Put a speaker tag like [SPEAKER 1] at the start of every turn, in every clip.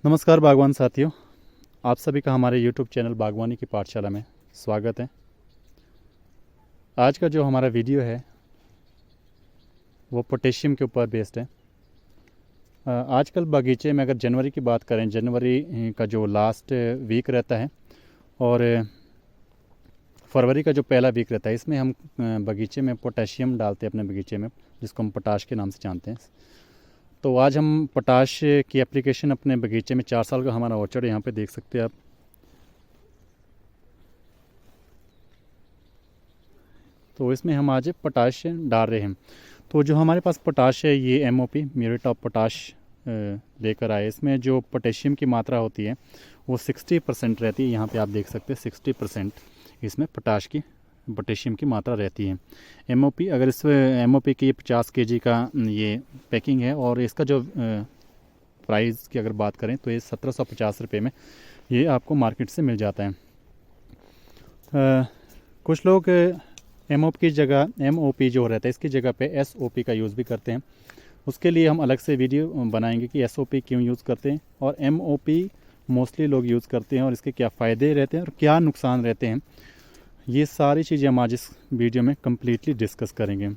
[SPEAKER 1] नमस्कार बागवान साथियों, आप सभी का हमारे YouTube चैनल बागवानी की पाठशाला में स्वागत है। आज का जो हमारा वीडियो है वो पोटेशियम के ऊपर बेस्ड है। आजकल बगीचे में अगर जनवरी की बात करें, जनवरी का जो लास्ट वीक रहता है और फरवरी का जो पहला वीक रहता है, इसमें हम बगीचे में पोटेशियम डालते हैं अपने बगीचे में, जिसको हम पोटाश के नाम से जानते हैं। तो आज हम पोटाश की एप्लीकेशन अपने बगीचे में 4 साल का हमारा ऑर्चर्ड यहाँ पे देख सकते हैं आप। तो इसमें हम आज पोटाश डाल रहे हैं। तो जो हमारे पास पोटाश है ये MOP म्यूरेट ऑफ पोटाश लेकर आए। इसमें जो पोटेशियम की मात्रा होती है वो 60% रहती है। यहाँ पे आप देख सकते हैं 60% इसमें पोटेशियम की मात्रा रहती है। MOP, अगर इस MOP की 50 kg का ये पैकिंग है और इसका जो प्राइस की अगर बात करें तो ये 1750 रुपये में ये आपको मार्केट से मिल जाता है। कुछ लोग MOP की जगह MOP जो रहता है इसकी जगह पे SOP का यूज़ भी करते हैं। उसके लिए हम अलग से वीडियो बनाएंगे कि SOP क्यों यूज़ करते हैं और MOP मोस्टली लोग यूज़ करते हैं और इसके क्या फ़ायदे रहते हैं और क्या नुकसान रहते हैं। ये सारी चीज़ें हम आज इस वीडियो में कम्प्लीटली डिस्कस करेंगे।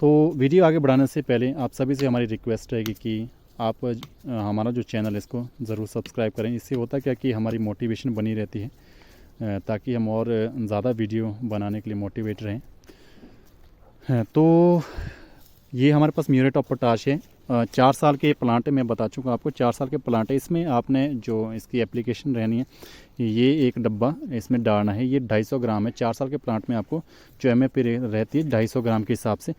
[SPEAKER 1] तो वीडियो आगे बढ़ाने से पहले आप सभी से हमारी रिक्वेस्ट रहेगी कि आप हमारा जो चैनल है इसको ज़रूर सब्सक्राइब करें। इससे होता क्या कि हमारी मोटिवेशन बनी रहती है, ताकि हम और ज़्यादा वीडियो बनाने के लिए मोटिवेट रहें। तो ये हमारे पास म्यूरेट ऑफ पोटाश है। 4 साल के प्लांट है, मैं बता चुका आपको 4 साल के प्लांट है। इसमें आपने जो इसकी एप्लीकेशन रहनी है, ये एक डब्बा इसमें डालना है। ये 250 ग्राम है। 4 साल के प्लांट में आपको जो MOP रहती है 250 ग्राम के हिसाब से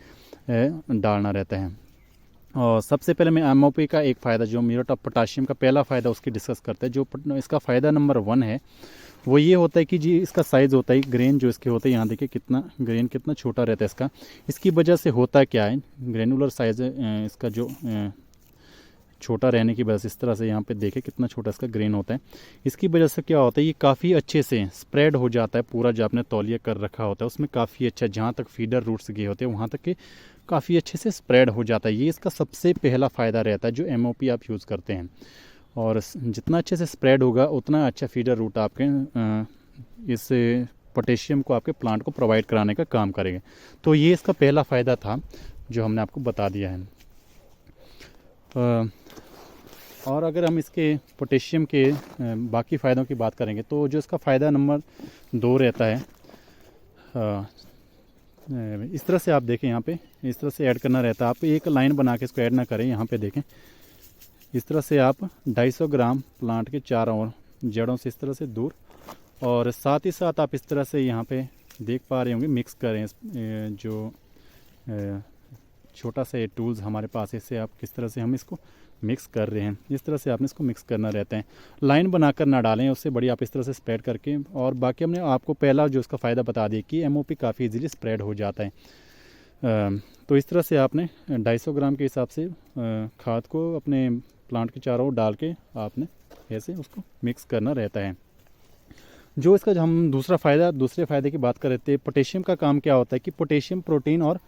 [SPEAKER 1] डालना रहता है। और सबसे पहले मैं MOP का एक फ़ायदा, जो म्यूरेट ऑफ पोटाशियम का पहला फ़ायदा उसकी डिस्कस करते हैं। जो इसका फ़ायदा नंबर 1 है वो ये होता है कि जी इसका साइज़ होता है, ग्रेन जो इसके होते हैं, यहाँ देखिए कितना ग्रेन कितना छोटा रहता है इसका। इसकी वजह से होता क्या है, ग्रेनुलर साइज़ इसका जो छोटा रहने की वजह से इस तरह से यहाँ पे देखें कितना छोटा इसका ग्रेन होता है। इसकी वजह से क्या होता है, ये काफ़ी अच्छे से स्प्रेड हो जाता है। पूरा जो आपने तौलिया कर रखा होता है उसमें काफ़ी अच्छा, जहाँ तक फीडर रूट्स गए होते हैं वहाँ तक के काफ़ी अच्छे से स्प्रेड हो जाता है। ये इसका सबसे पहला फ़ायदा रहता है जो MOP आप यूज़ करते हैं। और जितना अच्छे से स्प्रेड होगा उतना अच्छा फीडर रूट आपके इस पोटेशियम को आपके प्लांट को प्रोवाइड कराने का काम करेगा। तो ये इसका पहला फ़ायदा था जो हमने आपको बता दिया है। और अगर हम इसके पोटेशियम के बाकी फ़ायदों की बात करेंगे तो जो इसका फ़ायदा नंबर 2 रहता है, इस तरह से आप देखें, यहाँ पे इस तरह से ऐड करना रहता है। आप एक लाइन बना के इसको ऐड ना करें। यहाँ पे देखें इस तरह से आप 250 ग्राम प्लांट के चारों ओर जड़ों से इस तरह से दूर, और साथ ही साथ आप इस तरह से यहाँ पे देख पा रहे होंगे मिक्स करें। जो छोटा सा ये टूल्स हमारे पास है, इससे आप किस तरह से हम इसको मिक्स कर रहे हैं, इस तरह से आपने इसको मिक्स करना रहता है। लाइन बनाकर ना डालें, उससे बड़ी आप इस तरह से स्प्रेड करके। और बाकी हमने आपको पहला जो इसका फ़ायदा बता दिया कि MOP काफ़ी इजीली स्प्रेड हो जाता है। तो इस तरह से आपने 250 ग्राम के हिसाब से खाद को अपने प्लांट के चारों ओर डाल के आपने ऐसे उसको मिक्स करना रहता है। जो इसका हम दूसरे फ़ायदे की बात कर रहे थे, पोटेशियम का काम क्या होता है कि पोटेशियम प्रोटीन और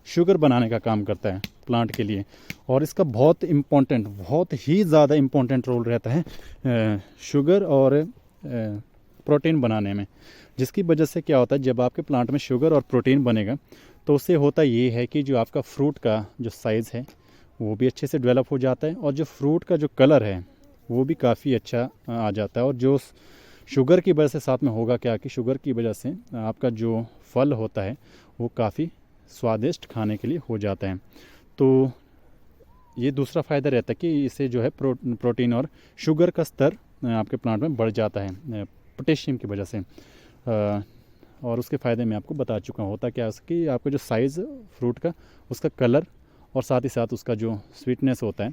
[SPEAKER 1] शुगर बनाने का काम करता है प्लांट के लिए। और इसका बहुत ही ज़्यादा इम्पोर्टेंट रोल रहता है शुगर और प्रोटीन बनाने में। जिसकी वजह से क्या होता है, जब आपके प्लांट में शुगर और प्रोटीन बनेगा तो उससे होता ये है कि जो आपका फ्रूट का जो साइज़ है वो भी अच्छे से डेवलप हो जाता है, और जो फ्रूट का जो कलर है वो भी काफ़ी अच्छा आ जाता है। और जो शुगर की वजह से साथ में होगा क्या कि शुगर की वजह से आपका जो फल होता है वो काफ़ी स्वादिष्ट खाने के लिए हो जाता है। तो ये दूसरा फ़ायदा रहता है कि इससे जो है प्रोटीन और शुगर का स्तर आपके प्लांट में बढ़ जाता है पोटेशियम की वजह से। और उसके फ़ायदे मैं आपको बता चुका हूँ। होता क्या है कि आपका जो साइज़ फ्रूट का, उसका कलर और साथ ही साथ उसका जो स्वीटनेस होता है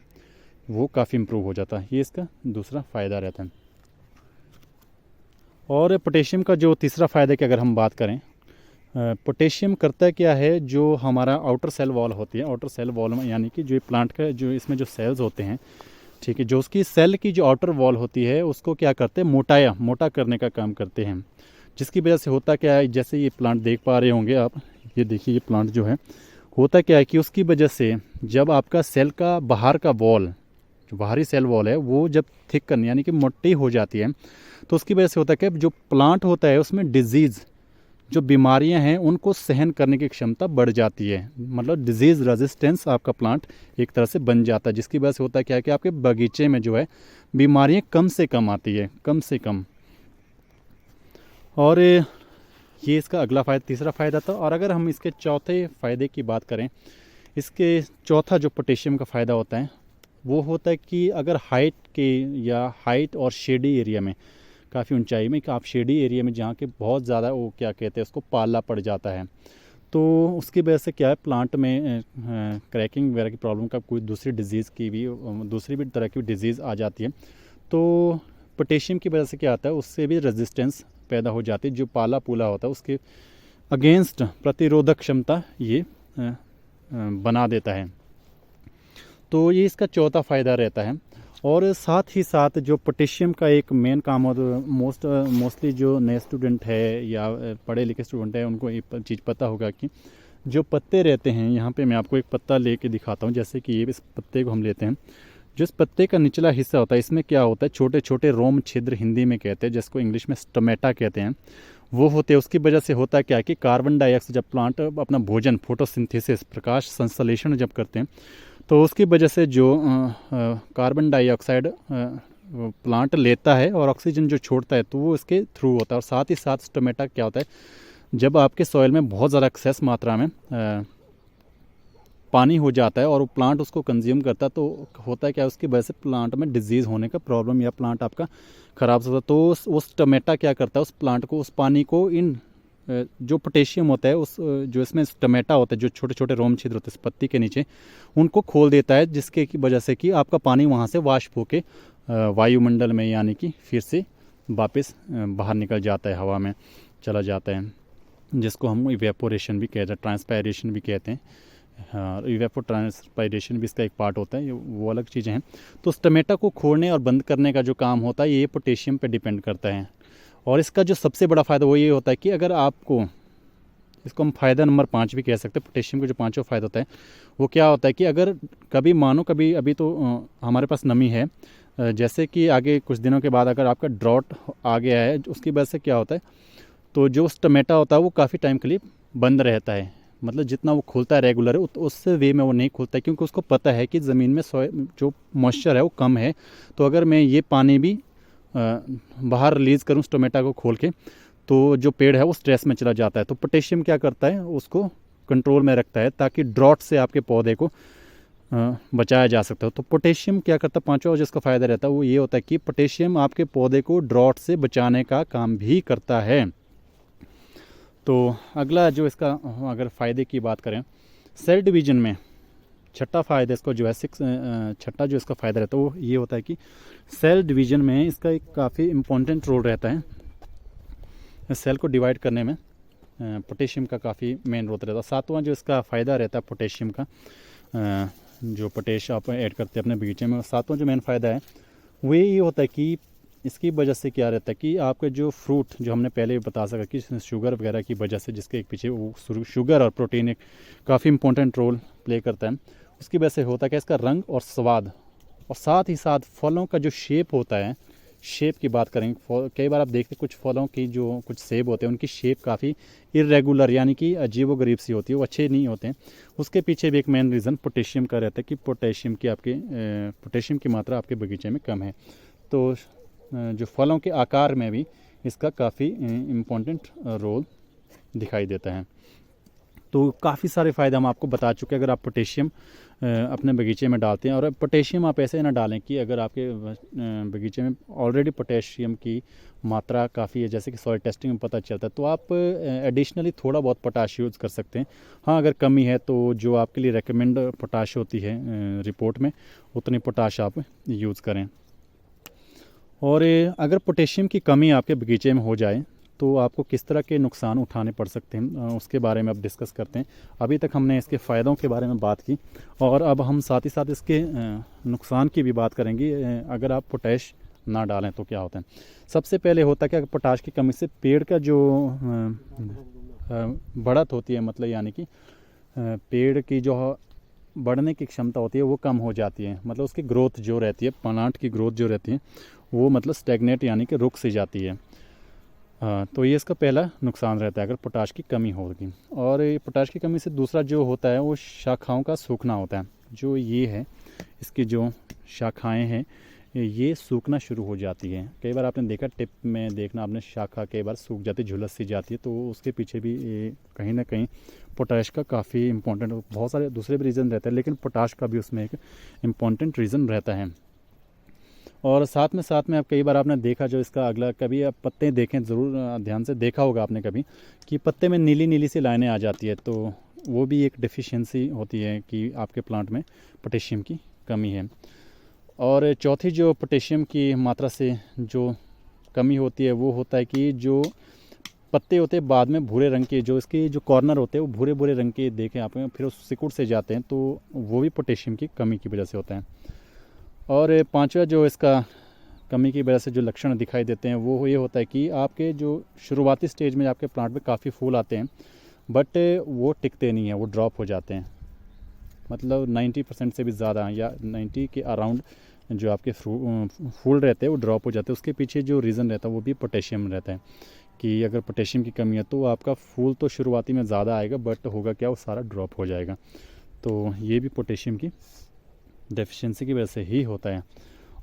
[SPEAKER 1] वो काफ़ी इम्प्रूव हो जाता है। ये इसका दूसरा फ़ायदा रहता है। और पोटेशियम का जो तीसरा फ़ायदा की अगर हम बात करें, पोटेशियम करता क्या है, जो हमारा आउटर सेल वॉल होती है, आउटर सेल वॉल में यानी कि जो प्लांट का जो इसमें जो सेल्स होते हैं, ठीक है, जो उसकी सेल की जो आउटर वॉल होती है उसको क्या करते हैं, मोटा करने का काम करते हैं। जिसकी वजह से होता क्या है, जैसे ये प्लांट देख पा रहे होंगे आप, ये देखिए ये प्लांट जो है होता क्या है कि उसकी वजह से जब आपका सेल का बाहर का वॉल, जो बाहरी सेल वॉल है, वो जब थिक करनी यानी कि मोटी हो जाती है, तो उसकी वजह से होता है कि जो प्लांट होता है उसमें डिजीज़, जो बीमारियां हैं उनको सहन करने की क्षमता बढ़ जाती है। मतलब डिजीज़ रेजिस्टेंस आपका प्लांट एक तरह से बन जाता है, जिसकी वजह से होता है क्या है कि आपके बगीचे में जो है बीमारियां कम से कम आती है, कम से कम। और ये इसका अगला फ़ायदा, तीसरा फ़ायदा था। और अगर हम इसके चौथे फ़ायदे की बात करें, इसके चौथा जो पोटेशियम का फ़ायदा होता है वो होता है कि अगर हाइट के या हाइट और शेडी एरिया में, काफ़ी ऊंचाई में, कि आप शेडी एरिया में जहाँ के बहुत ज़्यादा वो क्या कहते हैं उसको पाला पड़ जाता है, तो उसकी वजह से क्या है प्लांट में क्रैकिंग वगैरह की प्रॉब्लम का, कोई दूसरी डिजीज़ की भी, दूसरी भी तरह की डिजीज़ आ जाती है। तो पोटेशियम की वजह से क्या आता है, उससे भी रेजिस्टेंस पैदा हो जाती है। जो पाला पूला होता है उसके अगेंस्ट प्रतिरोधक क्षमता ये बना देता है। तो ये इसका चौथा फ़ायदा रहता है। और साथ ही साथ जो पोटेशियम का एक मेन काम, और मोस्टली जो नए स्टूडेंट है या पढ़े लिखे स्टूडेंट है उनको ये चीज़ पता होगा कि जो पत्ते रहते हैं, यहाँ पे मैं आपको एक पत्ता लेके दिखाता हूँ। जैसे कि ये इस पत्ते को हम लेते हैं, जो इस पत्ते का निचला हिस्सा होता है, इसमें क्या होता है, छोटे छोटे रोम छिद्र हिंदी में कहते हैं, जिसको इंग्लिश में स्टोमेटा कहते हैं, वो होते हैं। उसकी वजह से होता है क्या कि कार्बन डाइऑक्साइड, जब प्लांट अपना भोजन फोटोसिंथेसिस, प्रकाश संश्लेषण जब करते हैं, तो उसकी वजह से जो कार्बन डाइऑक्साइड प्लांट लेता है और ऑक्सीजन जो छोड़ता है, तो वो इसके थ्रू होता है। और साथ ही साथ स्टोमेटा क्या होता है, जब आपके सॉइल में बहुत ज़्यादा एक्सेस मात्रा में पानी हो जाता है और वो प्लांट उसको कंज्यूम करता है, तो होता है क्या, उसकी वजह से प्लांट में डिजीज़ होने का प्रॉब्लम, या प्लांट आपका ख़राब होता है। तो उस टमेटा क्या करता है, उस प्लांट को, उस पानी को, इन जो पोटेशियम होता है, उस जो इसमें टमेटा होता है, जो छोटे छोटे रोम छिद्र होते हैं इस पत्ती के नीचे, उनको खोल देता है, जिसके की वजह से कि आपका पानी वहाँ से वाष्प होके वायुमंडल में, यानी कि फिर से वापस बाहर निकल जाता है, हवा में चला जाता है, जिसको हम इवेपोरेशन भी कहते हैं, ट्रांसपायरेशन भी कहते हैं। हाँ, इवेपो ट्रांसपायरेशन भी इसका एक पार्ट होता है, ये वो अलग चीज़ें हैं। तो उस टमेटा को खोलने और बंद करने का जो काम होता है, ये पोटेशियम पे डिपेंड करता है। और इसका जो सबसे बड़ा फ़ायदा वो ये होता है कि अगर आपको, इसको हम फ़ायदा नंबर 5 भी कह सकते हैं, पोटेशियम का जो पाँचवा फ़ायदा होता है वो क्या होता है कि अगर कभी मानो, कभी अभी तो हमारे पास नमी है, जैसे कि आगे कुछ दिनों के बाद अगर आपका ड्रॉट आ गया है, उसकी वजह से क्या होता है, तो जो उस टमेटा होता है वो काफ़ी टाइम के लिए बंद रहता है। मतलब जितना वो खुलता है रेगुलर है, उससे वे में वो नहीं खुलता है, क्योंकि उसको पता है कि ज़मीन में जो मॉइस्चर है वो कम है। तो अगर मैं ये पानी भी बाहर रिलीज़ करूँ टोमेटो को खोल के, तो जो पेड़ है वो स्ट्रेस में चला जाता है। तो पोटेशियम क्या करता है, उसको कंट्रोल में रखता है, ताकि ड्रॉट से आपके पौधे को बचाया जा सकता है। तो पोटेशियम क्या करता है, पांचवा जिसका फ़ायदा रहता है वो ये होता है कि पोटेशियम आपके पौधे को ड्रॉट से बचाने का काम भी करता है। तो अगला जो इसका, अगर फ़ायदे की बात करें, सेल डिवीजन में छठा फ़ायदा इसको जो है छठा जो इसका फ़ायदा रहता है वो ये होता है कि सेल डिवीजन में इसका एक काफ़ी इम्पोर्टेंट रोल रहता है। सेल को डिवाइड करने में पोटेशियम का काफ़ी मेन रोल रहता है। सातवां जो इसका फ़ायदा रहता है पोटेशियम का, जो पोटेश आप ऐड करते हैं अपने बगीचे में, सातवां जो मेन फ़ायदा है वो ये होता है कि इसकी वजह से क्या रहता है कि आपके जो फ्रूट, जो हमने पहले बता सका कि शुगर वगैरह की वजह से, जिसके एक पीछे वो शुगर और प्रोटीन एक काफ़ी इंपॉर्टेंट रोल प्ले करता है, उसकी वजह से होता है कि इसका रंग और स्वाद, और साथ ही साथ फलों का जो शेप होता है, शेप की बात करेंगे, कई बार आप देखते हैं कुछ फलों की जो कुछ सेब होते हैं उनकी शेप काफ़ी इरेगुलर, यानी कि अजीबोगरीब सी होती है, वो अच्छे नहीं होते हैं। उसके पीछे भी एक मेन रीज़न पोटेशियम का रहता है कि पोटेशियम की मात्रा आपके बगीचे में कम है। तो जो फलों के आकार में भी इसका काफ़ी इम्पोर्टेंट रोल दिखाई देता है। तो काफ़ी सारे फ़ायदे हम आपको बता चुके हैं अगर आप पोटेशियम अपने बगीचे में डालते हैं। और पोटेशियम आप ऐसे ना डालें कि अगर आपके बगीचे में ऑलरेडी पोटेशियम की मात्रा काफ़ी है, जैसे कि सॉइल टेस्टिंग में पता चलता है, तो आप एडिशनली थोड़ा बहुत पोटाश यूज़ कर सकते हैं। हाँ, अगर कमी है तो जो आपके लिए रेकमेंड पोटाश होती है रिपोर्ट में, उतनी पोटाश आप यूज़ करें। और अगर पोटेशियम की कमी आपके बगीचे में हो जाए तो आपको किस तरह के नुकसान उठाने पड़ सकते हैं, उसके बारे में अब डिस्कस करते हैं। अभी तक हमने इसके फ़ायदों के बारे में बात की, और अब हम साथ ही साथ इसके नुकसान की भी बात करेंगे। अगर आप पोटैश ना डालें तो क्या होता है। सबसे पहले होता है कि अगर पोटाश की कमी से पेड़ का जो बढ़त होती है, मतलब यानी कि पेड़ की जो बढ़ने की क्षमता होती है वो कम हो जाती है, मतलब उसकी ग्रोथ जो रहती है, प्लांट की ग्रोथ जो रहती है वो मतलब स्टैग्नेट यानी कि रुक सी जाती है। तो ये इसका पहला नुकसान रहता है अगर पोटाश की कमी होगी। और ये पोटाश की कमी से दूसरा जो होता है वो शाखाओं का सूखना होता है। जो ये है इसकी जो शाखाएं हैं ये सूखना शुरू हो जाती है। कई बार आपने देखा टिप में देखना आपने शाखा कई बार सूख जाती है, झुलस सी जाती है, तो उसके पीछे भी कहीं ना कहीं पोटाश का काफ़ी इम्पोर्टेंट, बहुत सारे दूसरे भी रीज़न रहते हैं लेकिन पोटाश का भी उसमें एक इम्पोर्टेंट रीज़न रहता है। और साथ में आप कई बार आपने देखा जो इसका अगला, कभी आप पत्ते देखें ज़रूर, ध्यान से देखा होगा आपने कभी कि पत्ते में नीली नीली सी लाइनें आ जाती है, तो वो भी एक डिफिशियंसी होती है कि आपके प्लांट में पोटेशियम की कमी है। और चौथी जो पोटेशियम की मात्रा से जो कमी होती है वो होता है कि जो पत्ते होते हैं बाद में भूरे रंग के, जो इसके जो कॉर्नर होते हैं वो भूरे भूरे रंग के देखें आप, फिर उस सिकुड़ से जाते हैं, तो वो भी पोटेशियम की कमी की वजह से होता है। और पांचवा जो इसका कमी की वजह से जो लक्षण दिखाई देते हैं वो ये होता है कि आपके जो शुरुआती स्टेज में आपके प्लांट में काफ़ी फूल आते हैं बट वो टिकते नहीं हैं, वो ड्रॉप हो जाते हैं, मतलब 90% से भी ज़्यादा या 90 के अराउंड जो आपके फूल रहते हैं वो ड्रॉप हो जाते हैं। उसके पीछे जो रीज़न रहता है वो भी पोटेशियम रहता है कि अगर पोटेशियम की कमी है तो आपका फूल तो शुरुआती में ज़्यादा आएगा बट होगा क्या, वो सारा ड्रॉप हो जाएगा। तो ये भी पोटेशियम की डेफिशिएंसी की वजह से ही होता है।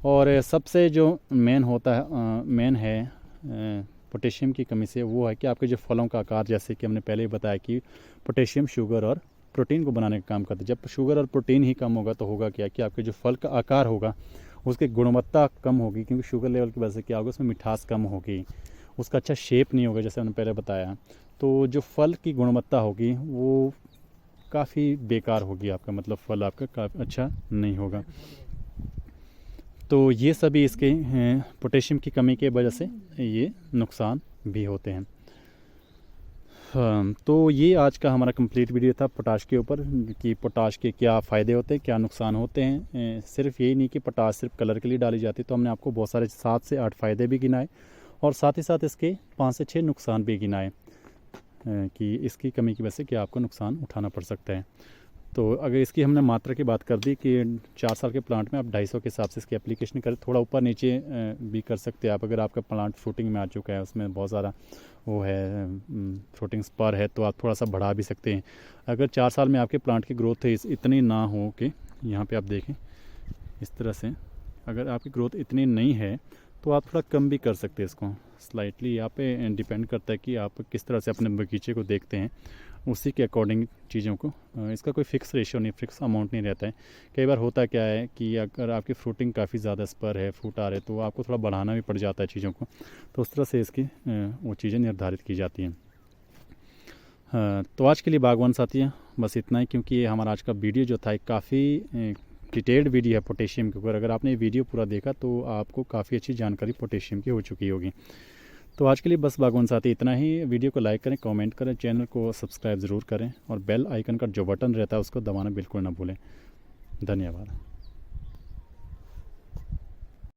[SPEAKER 1] और सबसे जो मेन है पोटेशियम की कमी से वो है कि आपके जो फलों का आकार, जैसे कि हमने पहले ही बताया कि पोटेशियम शुगर और प्रोटीन को बनाने का काम करता है। जब शुगर और प्रोटीन ही कम होगा तो होगा क्या कि आपके जो फल का आकार होगा उसकी गुणवत्ता कम होगी, क्योंकि शुगर लेवल की वजह से क्या होगा, उसमें मिठास कम होगी, उसका अच्छा शेप नहीं होगा जैसे हमने पहले बताया। तो जो फल की गुणवत्ता होगी वो काफ़ी बेकार होगी आपका, मतलब फल आपका काफ़ी अच्छा नहीं होगा। तो ये सभी इसके पोटेशियम की कमी के वजह से ये नुकसान भी होते हैं। तो ये आज का हमारा कंप्लीट वीडियो था पोटाश के ऊपर कि पोटाश के क्या फ़ायदे होते हैं, क्या नुकसान होते हैं। सिर्फ यही नहीं कि पोटाश सिर्फ कलर के लिए डाली जाती है, तो हमने आपको बहुत सारे 7 से 8 फ़ायदे भी गिनाए और साथ ही साथ इसके 5 से 6 नुकसान भी गिनाए कि इसकी कमी की वजह से क्या आपको नुकसान उठाना पड़ सकता है। तो अगर इसकी हमने मात्रा की बात कर दी कि 4 साल के प्लांट में आप 250 के हिसाब से इसकी एप्लीकेशन करें, थोड़ा ऊपर नीचे भी कर सकते हैं आप। अगर आपका प्लांट फ्रूटिंग में आ चुका है, उसमें बहुत ज़्यादा वो है फ्रूटिंग स्पर है, तो आप थोड़ा सा बढ़ा भी सकते हैं। अगर 4 साल में आपके प्लांट की ग्रोथ इतनी ना हो कि यहाँ पे आप देखें इस तरह से, अगर आपकी ग्रोथ इतनी नहीं है तो आप थोड़ा कम भी कर सकते हैं इसको स्लाइटली। यहाँ पे डिपेंड करता है कि आप किस तरह से अपने बगीचे को देखते हैं, उसी के अकॉर्डिंग चीज़ों को। इसका कोई फ़िक्स रेशियो नहीं, फ़िक्स अमाउंट नहीं रहता है। कई बार होता क्या है कि अगर आपकी फ्रूटिंग काफ़ी ज़्यादा स्पर है, फ्रूट आ रहे, तो आपको थोड़ा बढ़ाना भी पड़ जाता है चीज़ों को, तो उस तरह से इसकी वो चीज़ें निर्धारित की जाती हैं। तो आज के लिए बागवान साथियों बस इतना ही, क्योंकि ये हमारा आज का वीडियो जो था काफ़ी डिटेल्ड वीडियो है पोटेशियम के ऊपर। अगर आपने ये वीडियो पूरा देखा तो आपको काफ़ी अच्छी जानकारी पोटेशियम की हो चुकी होगी। तो आज के लिए बस बागवान साथी इतना ही। वीडियो को लाइक करें, कमेंट करें, चैनल को सब्सक्राइब ज़रूर करें और बेल आइकन का जो बटन रहता है उसको दबाना बिल्कुल ना भूलें। धन्यवाद।